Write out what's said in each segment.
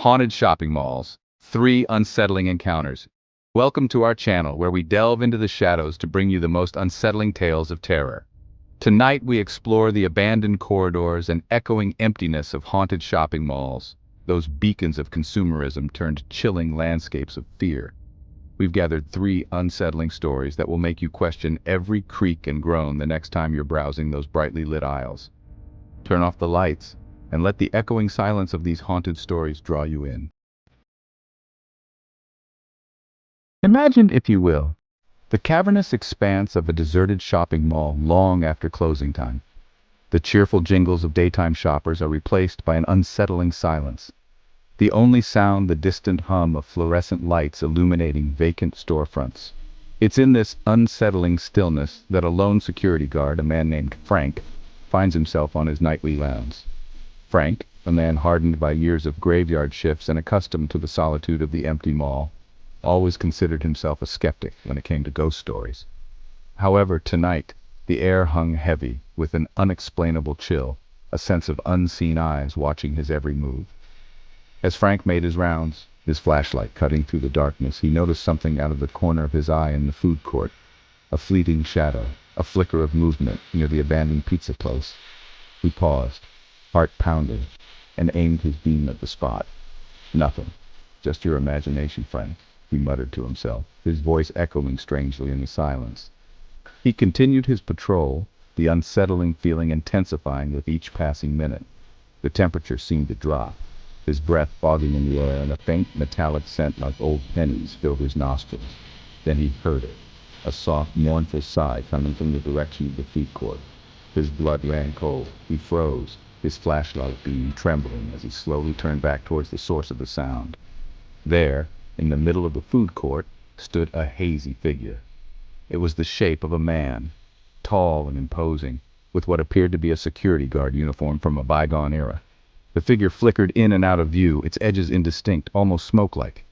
Haunted shopping malls, 3 unsettling encounters. Welcome to our channel where we delve into the shadows to bring you the most unsettling tales of terror. Tonight we explore the abandoned corridors and echoing emptiness of haunted shopping malls, those beacons of consumerism turned chilling landscapes of fear. We've gathered 3 unsettling stories that will make you question every creak and groan the next time you're browsing those brightly lit aisles. Turn off the lights and let the echoing silence of these haunted stories draw you in. Imagine, if you will, the cavernous expanse of a deserted shopping mall long after closing time. The cheerful jingles of daytime shoppers are replaced by an unsettling silence. The only sound the distant hum of fluorescent lights illuminating vacant storefronts. It's in this unsettling stillness that a lone security guard, a man named Frank, finds himself on his nightly rounds. Frank, a man hardened by years of graveyard shifts and accustomed to the solitude of the empty mall, always considered himself a skeptic when it came to ghost stories. However, tonight, the air hung heavy with an unexplainable chill, a sense of unseen eyes watching his every move. As Frank made his rounds, his flashlight cutting through the darkness, he noticed something out of the corner of his eye in the food court. A fleeting shadow, a flicker of movement near the abandoned pizza place. He paused, heart pounding, and aimed his beam at the spot. Nothing. Just your imagination, Frank, he muttered to himself, his voice echoing strangely in the silence. He continued his patrol, the unsettling feeling intensifying with each passing minute. The temperature seemed to drop, his breath fogging in the air, and a faint metallic scent like old pennies filled his nostrils. Then he heard it, a soft, mournful sigh coming from the direction of the food court. His blood ran cold. He froze, his flashlight beam trembling as he slowly turned back towards the source of the sound. There, in the middle of the food court, stood a hazy figure. It was the shape of a man, tall and imposing, with what appeared to be a security guard uniform from a bygone era. The figure flickered in and out of view, its edges indistinct, almost smoke-like.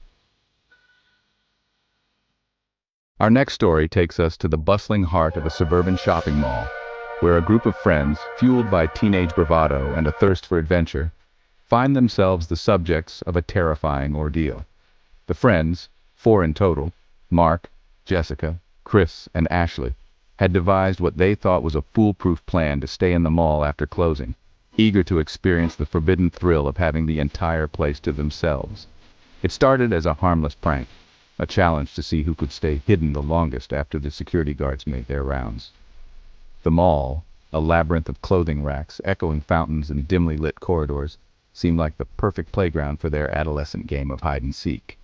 Our next story takes us to the bustling heart of a suburban shopping mall, where a group of friends, fueled by teenage bravado and a thirst for adventure, find themselves the subjects of a terrifying ordeal. The friends, 4 in total, Mark, Jessica, Chris, and Ashley, had devised what they thought was a foolproof plan to stay in the mall after closing, eager to experience the forbidden thrill of having the entire place to themselves. It started as a harmless prank, a challenge to see who could stay hidden the longest after the security guards made their rounds. The mall, a labyrinth of clothing racks, echoing fountains, and dimly lit corridors, seemed like the perfect playground for their adolescent game of hide-and-seek.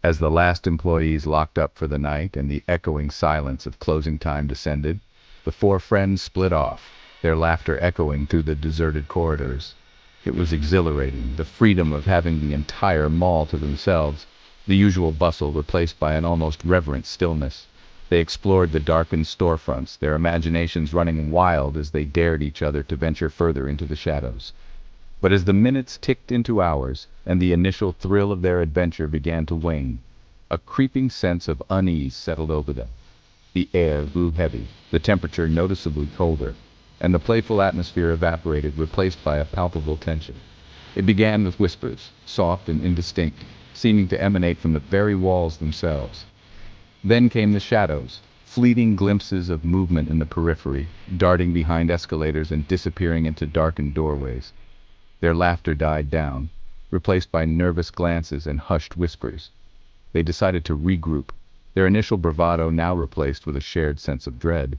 As the last employees locked up for the night and the echoing silence of closing time descended, the 4 friends split off, their laughter echoing through the deserted corridors. It was exhilarating, the freedom of having the entire mall to themselves, the usual bustle replaced by an almost reverent stillness. They explored the darkened storefronts, their imaginations running wild as they dared each other to venture further into the shadows. But as the minutes ticked into hours, and the initial thrill of their adventure began to wane, a creeping sense of unease settled over them. The air grew heavy, the temperature noticeably colder, and the playful atmosphere evaporated, replaced by a palpable tension. It began with whispers, soft and indistinct, seeming to emanate from the very walls themselves. Then came the shadows, fleeting glimpses of movement in the periphery, darting behind escalators and disappearing into darkened doorways. Their laughter died down, replaced by nervous glances and hushed whispers. They decided to regroup, their initial bravado now replaced with a shared sense of dread.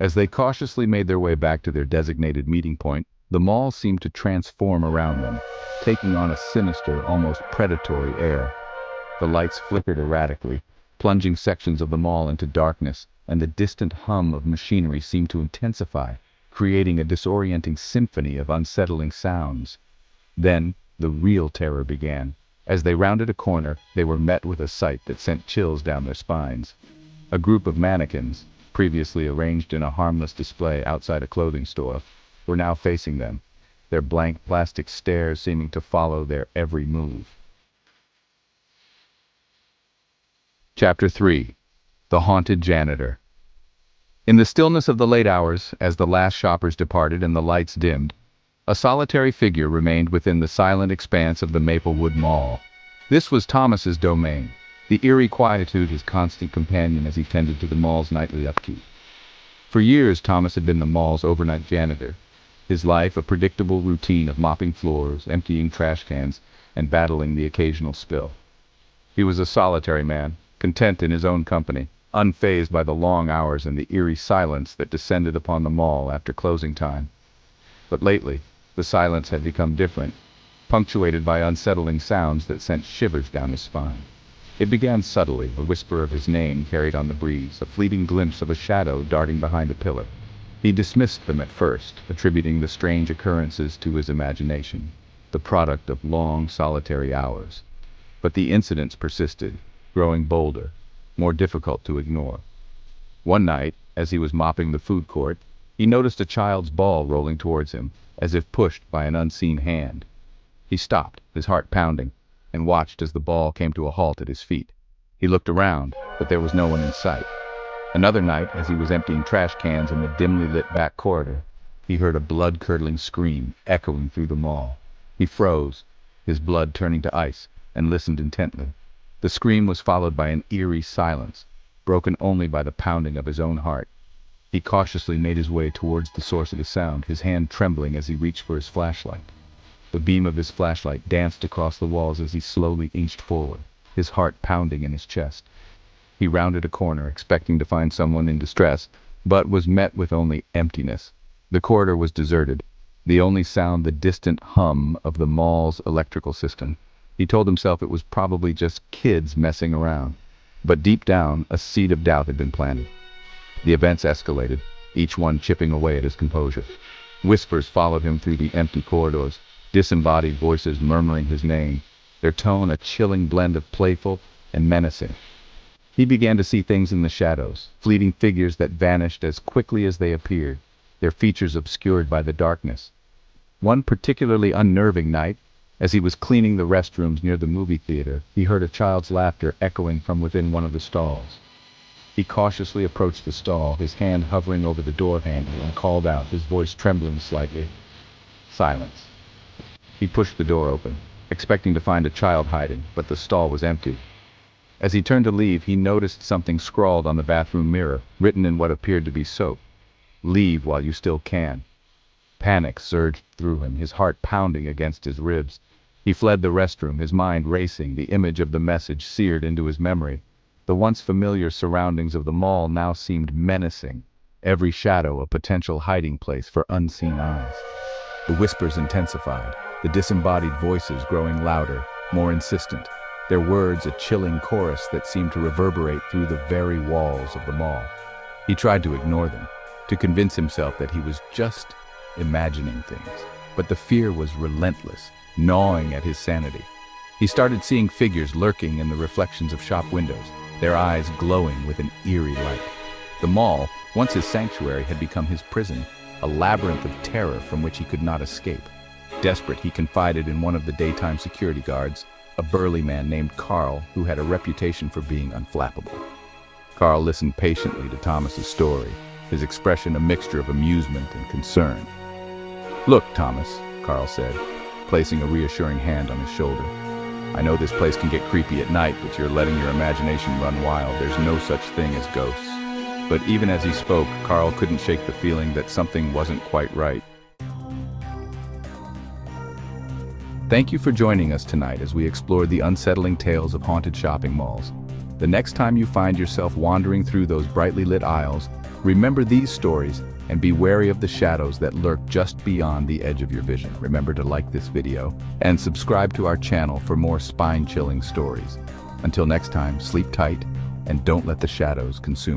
As they cautiously made their way back to their designated meeting point, the mall seemed to transform around them, taking on a sinister, almost predatory air. The lights flickered erratically, plunging sections of the mall into darkness, and the distant hum of machinery seemed to intensify, creating a disorienting symphony of unsettling sounds. Then, the real terror began. As they rounded a corner, they were met with a sight that sent chills down their spines. A group of mannequins, previously arranged in a harmless display outside a clothing store, were now facing them, their blank plastic stares seeming to follow their every move. Chapter 3. The Haunted Janitor. In the stillness of the late hours, as the last shoppers departed and the lights dimmed, A solitary figure remained within the silent expanse of the Maplewood Mall. This was Thomas's domain, the eerie quietude his constant companion as he tended to the mall's nightly upkeep. For years, Thomas had been the mall's overnight janitor, his life a predictable routine of mopping floors, emptying trash cans, and battling the occasional spill. He was a solitary man, content in his own company, unfazed by the long hours and the eerie silence that descended upon the mall after closing time. But lately, the silence had become different, punctuated by unsettling sounds that sent shivers down his spine. It began subtly, a whisper of his name carried on the breeze, a fleeting glimpse of a shadow darting behind a pillar. He dismissed them at first, attributing the strange occurrences to his imagination, the product of long, solitary hours. But the incidents persisted, growing bolder, more difficult to ignore. One night, as he was mopping the food court, he noticed a child's ball rolling towards him, as if pushed by an unseen hand. He stopped, his heart pounding, and watched as the ball came to a halt at his feet. He looked around, but there was no one in sight. Another night, as he was emptying trash cans in the dimly lit back corridor, he heard a blood-curdling scream echoing through the mall. He froze, his blood turning to ice, and listened intently. The scream was followed by an eerie silence, broken only by the pounding of his own heart. He cautiously made his way towards the source of the sound, his hand trembling as he reached for his flashlight. The beam of his flashlight danced across the walls as he slowly inched forward, his heart pounding in his chest. He rounded a corner, expecting to find someone in distress, but was met with only emptiness. The corridor was deserted, the only sound the distant hum of the mall's electrical system. He told himself it was probably just kids messing around. But deep down, a seed of doubt had been planted. The events escalated, each one chipping away at his composure. Whispers followed him through the empty corridors, disembodied voices murmuring his name, their tone a chilling blend of playful and menacing. He began to see things in the shadows, fleeting figures that vanished as quickly as they appeared, their features obscured by the darkness. One particularly unnerving night, as he was cleaning the restrooms near the movie theater, he heard a child's laughter echoing from within one of the stalls. He cautiously approached the stall, his hand hovering over the door handle, and called out, his voice trembling slightly. Silence. He pushed the door open, expecting to find a child hiding, but the stall was empty. As he turned to leave, he noticed something scrawled on the bathroom mirror, written in what appeared to be soap. "Leave while you still can." Panic surged through him, his heart pounding against his ribs. He fled the restroom, his mind racing, the image of the message seared into his memory. The once familiar surroundings of the mall now seemed menacing, every shadow a potential hiding place for unseen eyes. The whispers intensified, the disembodied voices growing louder, more insistent, their words a chilling chorus that seemed to reverberate through the very walls of the mall. He tried to ignore them, to convince himself that he was just imagining things, but the fear was relentless, gnawing at his sanity. He started seeing figures lurking in the reflections of shop windows, their eyes glowing with an eerie light. The mall, once his sanctuary, had become his prison, a labyrinth of terror from which he could not escape. Desperate, he confided in one of the daytime security guards, a burly man named Carl who had a reputation for being unflappable. Carl listened patiently to Thomas's story, his expression a mixture of amusement and concern. "Look, Thomas," Carl said, placing a reassuring hand on his shoulder. "I know this place can get creepy at night, but you're letting your imagination run wild. There's no such thing as ghosts." But even as he spoke, Carl couldn't shake the feeling that something wasn't quite right. Thank you for joining us tonight as we explore the unsettling tales of haunted shopping malls. The next time you find yourself wandering through those brightly lit aisles, remember these stories and be wary of the shadows that lurk just beyond the edge of your vision. Remember to like this video and subscribe to our channel for more spine-chilling stories. Until next time, sleep tight and don't let the shadows consume you.